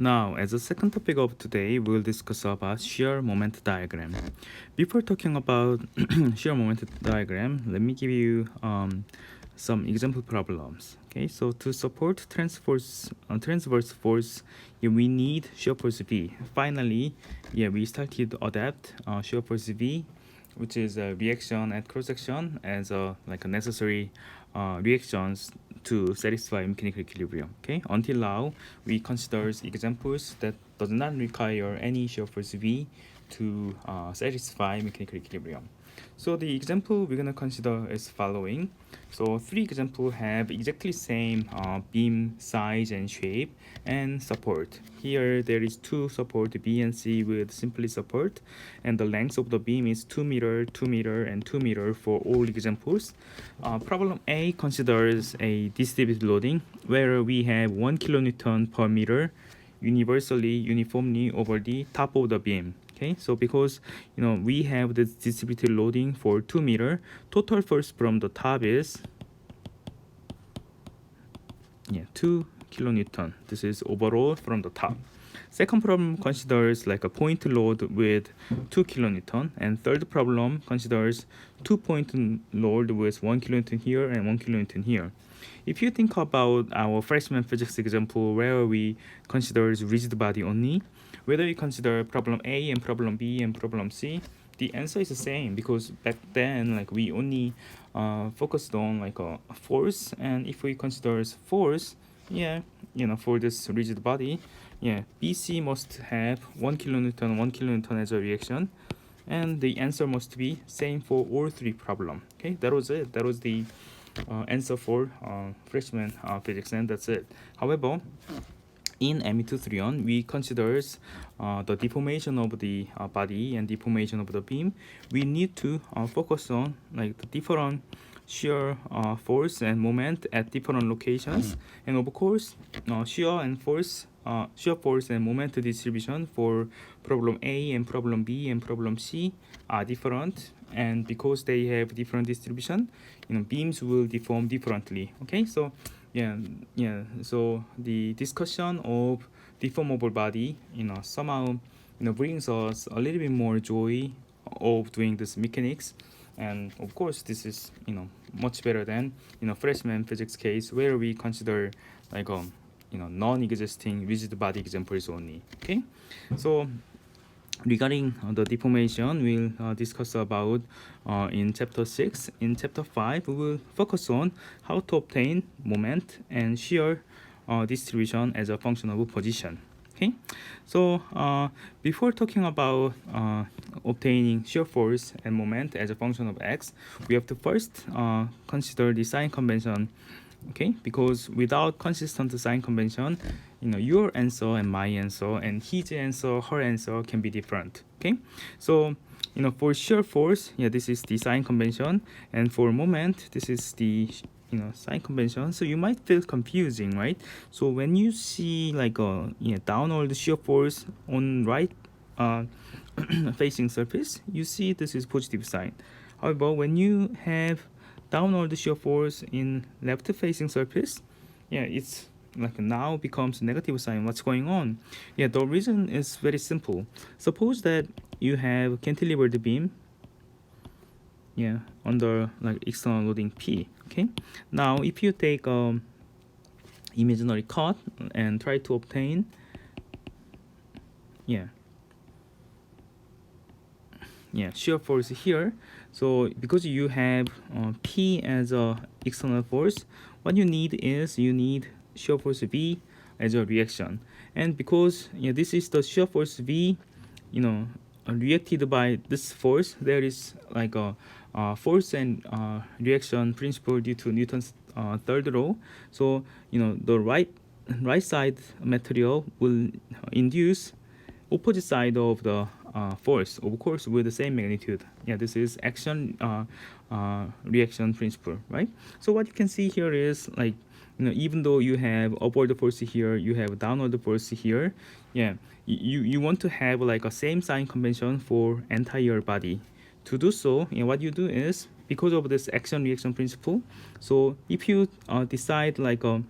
Now, as a second topic of today, we'll discuss about shear moment diagram. Before talking about shear moment diagram, let me give you some example problems. Okay, so to support transverse force, we need shear force V. Finally, we started to adapt shear force V, which is a reaction at cross section as a necessary reactions to satisfy mechanical equilibrium. Okay, until now we consider examples that does not require any shear force V to satisfy mechanical equilibrium. So the example we're gonna consider is following. So three examples have exactly same beam size and shape and support. Here there is two support B and C with simply support, and the length of the beam is 2 meter, 2 meter, and 2 meter for all examples. Problem A considers a distributed loading where we have 1 kilonewton per meter uniformly over the top of the beam. Okay, so because we have this distributed loading for 2 meter, total force from the top is 2 kilonewton. This is overall from the top. Second problem considers like a point load with 2 kilonewton, and third problem considers 2-point load with 1 kilonewton here and 1 kilonewton here. If you think about our freshman physics example where we consider rigid body only, whether you consider problem A and problem B and problem C, the answer is the same, because back then we only focused on a force, and if we consider force, for this rigid body, BC must have 1 kilonewton as a reaction, and the answer must be same for all three problems. Okay, that was it. That was the answer for freshman physics, and that's it. However, in ME231, we consider the deformation of the body and deformation of the beam. We need to focus on the different shear force and moment at different locations, and of course shear force and moment distribution for problem A and problem B and problem C are different, and because they have different distribution, beams will deform differently. Okay, so so the discussion of deformable body somehow brings us a little bit more joy of doing this mechanics, and of course this is much better than freshman physics case where we consider non-existing rigid body examples only. Okay, so regarding the deformation, we'll discuss about in chapter 6. In chapter 5, we will focus on how to obtain moment and shear distribution as a function of position. Okay, so before talking about obtaining shear force and moment as a function of x, we have to first consider the sign convention. Okay, because without consistent sign convention, your answer and my answer and his answer, her answer can be different. Okay, so for shear force, this is the sign convention, and for moment, this is the sign convention. So you might feel confusing, right? So when you see downward shear force on right facing surface, you see this is positive sign. However, when you have downward shear force in left facing surface, it's now becomes negative sign. What's going on? The reason is very simple. Suppose that you have cantilevered beam under external loading P. Okay, now if you take imaginary cut and try to obtain shear force here, so because you have P as a external force, what you need is shear force V as a reaction, and because this is the shear force V reacted by this force, there is a force and reaction principle due to Newton's third law. So the right side material will induce opposite side of the force, of course with the same magnitude. This is action reaction principle, right? So what you can see here is even though you have upward force here, you have downward force here, you want to have a same sign convention for entire body. To do so, what you do is, because of this action reaction principle, so if you decide one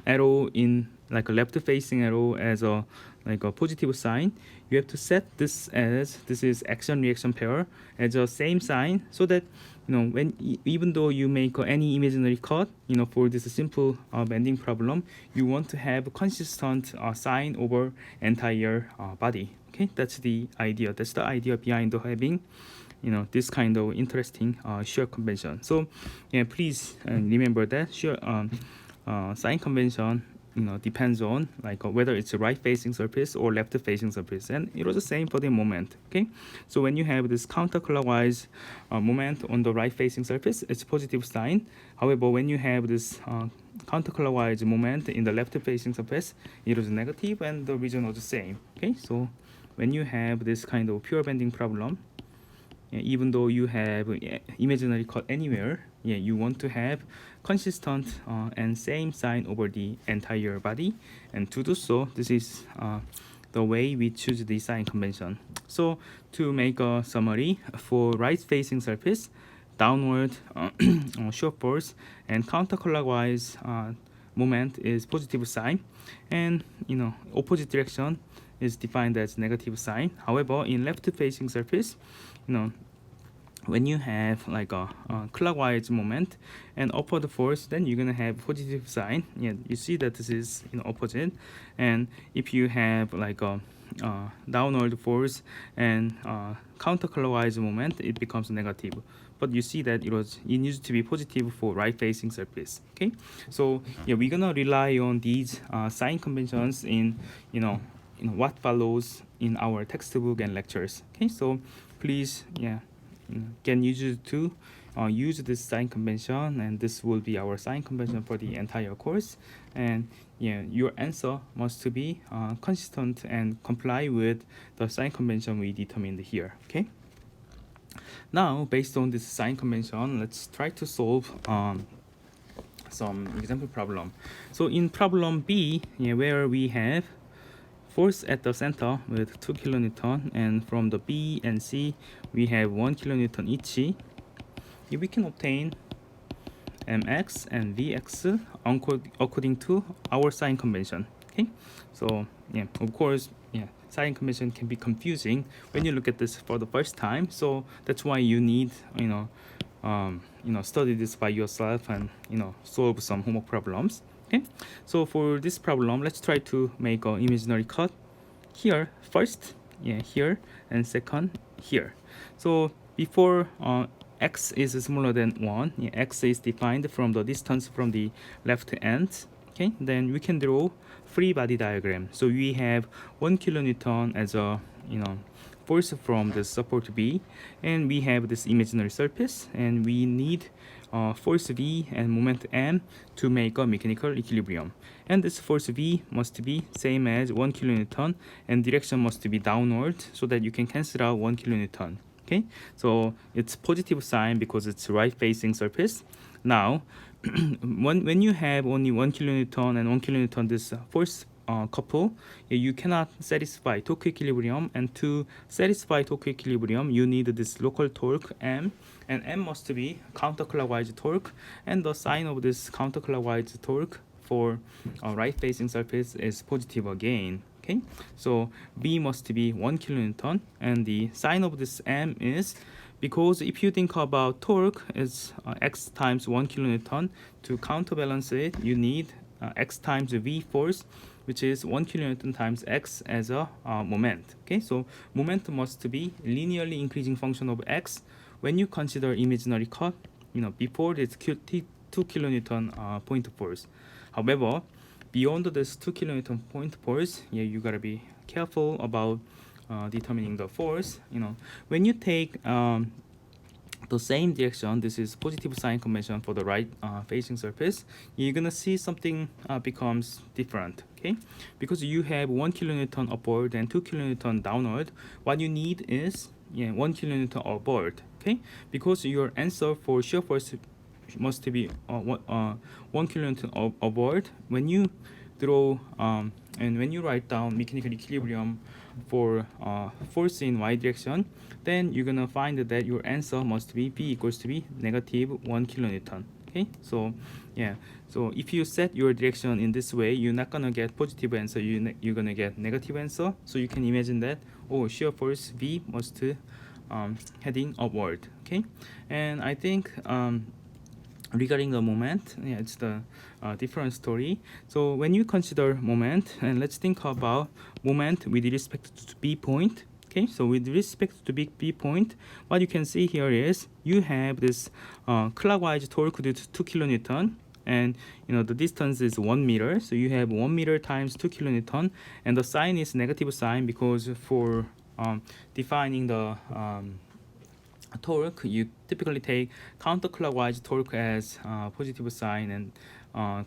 arrow in like a left facing arrow as a like a positive sign, you have to set this as this is action reaction pair as a same sign, so that when even though you make any imaginary cut for this simple bending problem, you want to have a consistent sign over entire body. Okay, that's the idea. That's the idea behind having this kind of interesting shear convention. So yeah, please remember that shear sign convention depends on like whether it's a right facing surface or left facing surface, and it was the same for the moment. Okay, so when you have this counterclockwise moment on the right facing surface, it's a positive sign. However, when you have this counterclockwise moment in the left facing surface, it was negative, and the reason was the same. Okay, so when you have this kind of pure bending problem, even though you have imaginary cut anywhere, you want to have consistent and same sign over the entire body. And to do so, this is the way we choose the sign convention. So to make a summary, for right facing surface, downward shear force and counterclockwise moment is positive sign, and opposite direction is defined as negative sign. However, in left facing surface, when you have like a clockwise moment and upward force, then you're gonna have positive sign. You see that this is opposite. And if you have like a downward force and counterclockwise moment, it becomes negative. But you see that it needs to be positive for right facing surface. Okay, so we're gonna rely on these sign conventions in what follows in our textbook and lectures. Okay, so please can use to use this sign convention, and this will be our sign convention for the entire course. And your answer must be consistent and comply with the sign convention we determined here. Okay, now based on this sign convention, let's try to solve some example problem. So in problem B, where we have force at the center with 2 kilonewton, and from the B and C we have 1 kilonewton each, we can obtain mx and vx according to our sign convention. Okay, so of course sign convention can be confusing when you look at this for the first time, so that's why you need study this by yourself and solve some homework problems. Okay, so for this problem, let's try to make an imaginary cut here first, here, and second here. So before x is smaller than 1, x is defined from the distance from the left end. Okay, then we can draw free body diagram. So we have 1 kilonewton as a force from the support B, and we have this imaginary surface, and we need force V and moment M to make a mechanical equilibrium. And this force V must be same as 1 kilonewton, and direction must be downward, so that you can cancel out 1 kilonewton. Okay, so it's positive sign because it's right facing surface. Now when you have only 1 kilonewton and 1 kilonewton, this force couple, you cannot satisfy torque equilibrium, and to satisfy torque equilibrium you need this local torque M, and M must be counterclockwise torque, and the sign of this counterclockwise torque for right facing surface is positive again. Okay, so B must be 1 kilonewton, and the sign of this M is, because if you think about torque is x times 1 kilonewton, to counterbalance it you need x times V force, which is 1 kilonewton times x as a moment. Okay, so moment must be linearly increasing function of x when you consider imaginary cut before this 2 kilonewton point force. However, beyond this 2 kilonewton point force, you gotta be careful about determining the force. When you take the same direction, this is positive sign convention for the right facing surface, you're gonna see something becomes different. Okay, because you have 1 kilonewton upward and 2 kilonewton downward, what you need is 1 kilonewton upward. Okay, because your answer for shear force must be 1 kilonewton upward. When you draw and when you write down mechanical equilibrium for force in y direction, then you're gonna find that your answer must be B equals to be negative 1 kilonewton. Okay, so yeah, so if you set your direction in this way, you're not gonna get positive answer, you're gonna get negative answer. So you can imagine that, oh, shear force V must heading upward. Okay, and I think regarding the moment, yeah, it's the different story. So when you consider moment, and let's think about moment with respect to B point. Okay, so with respect to B point, what you can see here is you have this clockwise torque due to 2 kilonewton, and the distance is 1 meter. So you have 1 meter times 2 kilonewton, and the sign is negative sign because for defining the torque, you typically take counterclockwise torque as positive sign and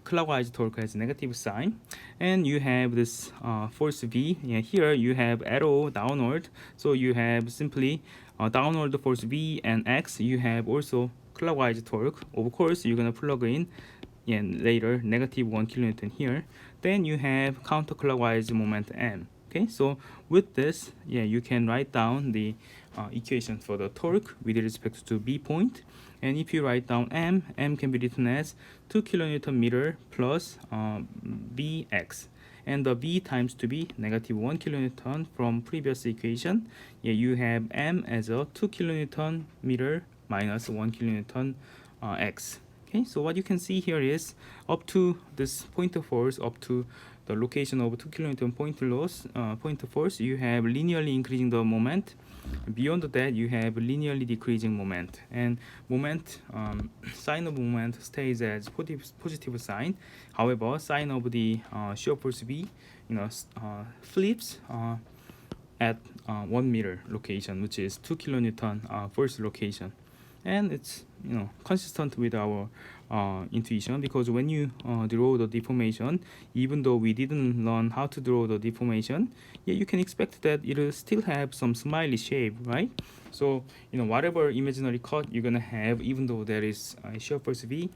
clockwise torque as negative sign. And you have this force V. Yeah, here you have arrow downward, so you have simply downward force V, and X you have also clockwise torque. Of course, you're gonna plug in later negative 1 kilonewton here. Then you have counterclockwise moment M. Okay, so with this, yeah, you can write down the equation for the torque with respect to B point. And if you write down M can be written as 2 kilonewton meter plus Bx. And the V times to be negative 1 kilonewton from previous equation. Yeah, you have M as a 2 kilonewton meter minus 1 kilonewton X. Okay, so what you can see here is up to this point of force, up to the location of 2 kilonewton point of force, you have linearly increasing the moment. Beyond that, you have linearly decreasing moment, and moment sign of moment stays as positive sign. However, sign of the shear force V, flips at 1 meter location, which is 2 kilonewton first location. And it's consistent with our intuition, because when you draw the deformation, even though we didn't learn how to draw the deformation, yeah, you can expect that it will still have some smiley shape, right? So whatever imaginary cut you're gonna have, even though there is a shear force V,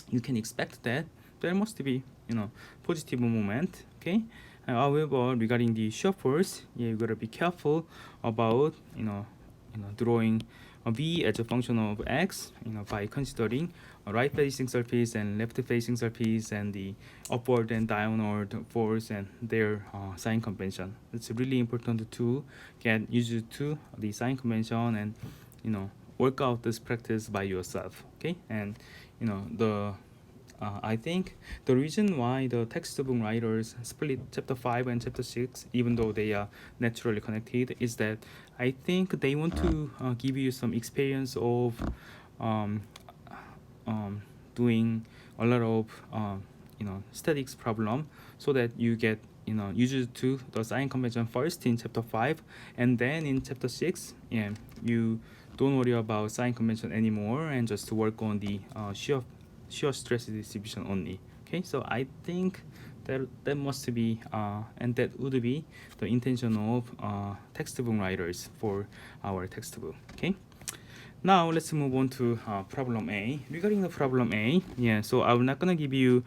you can expect that there must be positive moment. Okay, however, regarding the shear force, yeah, you gotta be careful about drawing a V as a function of X, by considering a right-facing surface and left-facing surface and the upward and downward force and their sign convention. It's really important to get used to the sign convention and work out this practice by yourself. Okay, and I think the reason why the textbook writers split chapter 5 and chapter 6, even though they are naturally connected, is that I think they want to give you some experience of doing a lot of statics problem, so that you get used to the sign convention first in chapter 5, and then in chapter 6, yeah, you don't worry about sign convention anymore and just work on the shear stress distribution only. Okay, so I think that must be and that would be the intention of textbook writers for our textbook. Okay, now let's move on to problem A. Regarding the problem A, yeah, so I'm not gonna give you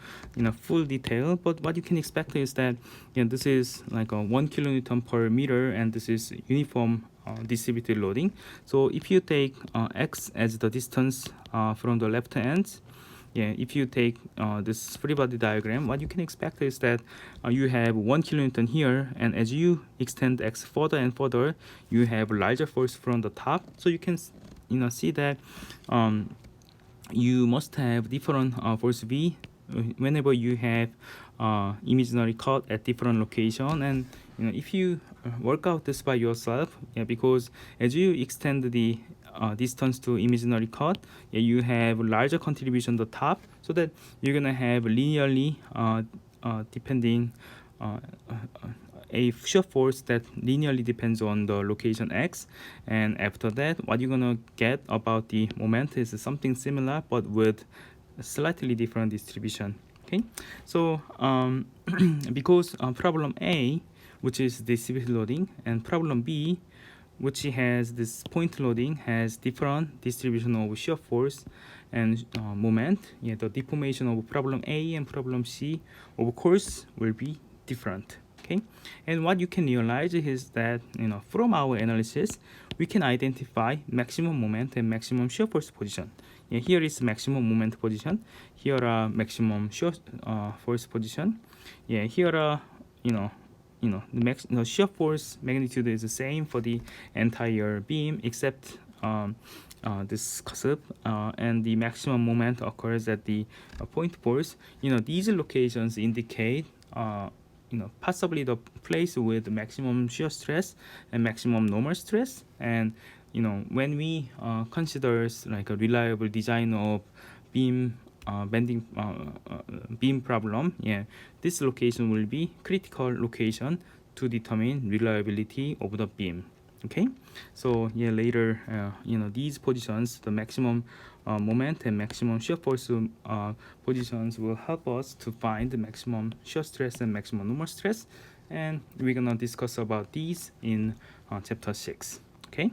full detail, but what you can expect is that this is like a 1 kilonewton per meter, and this is uniform distributed loading. So if you take X as the distance from the left hand, yeah, if you take this free body diagram, what you can expect is that you have 1 kilonewton here, and as you extend X further and further, you have larger force from the top. So you can see that you must have different force V whenever you have imaginary cut at different location. And if you work out this by yourself, yeah, because as you extend the distance to imaginary cut, yeah, you have larger contribution at the top, so that you're gonna have linearly depending a shear force that linearly depends on the location X. And after that, what you're gonna get about the moment is something similar, but with a slightly different distribution. Okay, so because problem A, which is distributed loading, and problem B, which has this point loading, has different distribution of shear force and moment, yeah, the deformation of problem A and problem C, of course, will be different. Okay, and what you can realize is that from our analysis, we can identify maximum moment and maximum shear force position. Yeah, here is maximum moment position. Here are maximum shear force position. Yeah, here are the shear force magnitude is the same for the entire beam except this cusp, and the maximum moment occurs at the point force. These locations indicate possibly the place with maximum shear stress and maximum normal stress. And when we consider like a reliable design of beam bending beam problem, yeah, this location will be critical location to determine reliability of the beam. Okay, so yeah, later these positions, the maximum moment and maximum shear force positions will help us to find the maximum shear stress and maximum normal stress, and we're gonna discuss about these in chapter 6. Okay.